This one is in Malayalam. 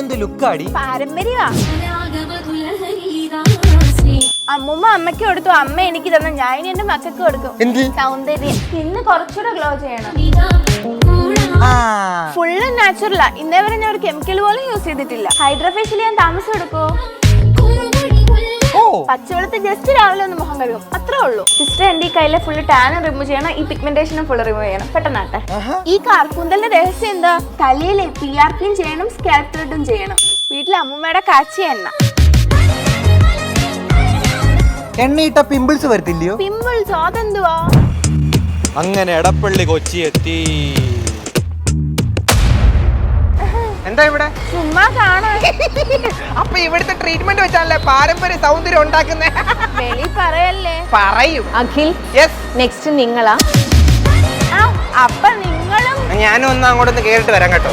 എന്ത് ലുക്കാടി? പാരമ്പര്യ. അമ്മൂമ്മ അമ്മയ്ക്ക് കൊടുത്തു, അമ്മ എനിക്ക് തന്ന ഞാൻ ഇനി എന്റെ മക്കൾക്ക് കൊടുക്കും. സൗന്ദര്യം ഇന്ന് കുറച്ചുകൂടെ ഗ്ലോ ചെയ്യണം. ഫുള്ള് നാച്ചുറലാ. ഇന്നേ വരെ ഞാൻ ഒരു കെമിക്കൽ പോലും യൂസ് ചെയ്തിട്ടില്ല. ഹൈഡ്രോഫേഷ്യൽ ഞാൻ താമസം എടുക്കോ? പച്ചവെള്ളത്തിൽ ജസ്റ്റ് രാവിലെ ഒന്ന് മുഖം കഴുകും, അത്രേ ഉള്ളൂ. സിസ്റ്റർ എന്റെ ഈ കയ്യിലെ ഫുള്ള് ടാനും റിമൂവ് ചെയ്യണം, ഈ പിഗ്മെന്റേഷനും ഫുള്ള് റിമൂവ് ചെയ്യണം. പെട്ടെന്നാട്ടെ. ഈ കാർക്കൂന്തലിന്റെ രഹസ്യം എന്താ? തലയിലെ PRPയും ചെയ്യണം, സ്കാൽപ് ത്രെഡും ചെയ്യണം. വീട്ടിലെ അമ്മൂമ്മയുടെ കാച്ചിയ എണ്ണയിട്ട പിമ്പിൾസ് വരത്തില്ലയോ? പിമ്പിൾസോ? അതെന്തുവാ? അങ്ങനെ എടപ്പള്ളി കൊച്ചി എത്തി. എന്താ ഇവിടെ? ചുമ്മാ കാണാ. അപ്പൊ ഇവിടുത്തെ ട്രീറ്റ്മെന്റ് വെച്ചാലേ പാരമ്പര്യ സൗന്ദര്യം ഉണ്ടാക്കുന്നേ. വെളി പറയല്ലേ. പറയും. അഖിൽ, നെക്സ്റ്റ് നിങ്ങളാ? അപ്പൊ നിങ്ങളും. ഞാനും ഒന്ന് അങ്ങോട്ടൊന്ന് കേറിട്ട് വരാം കേട്ടോ.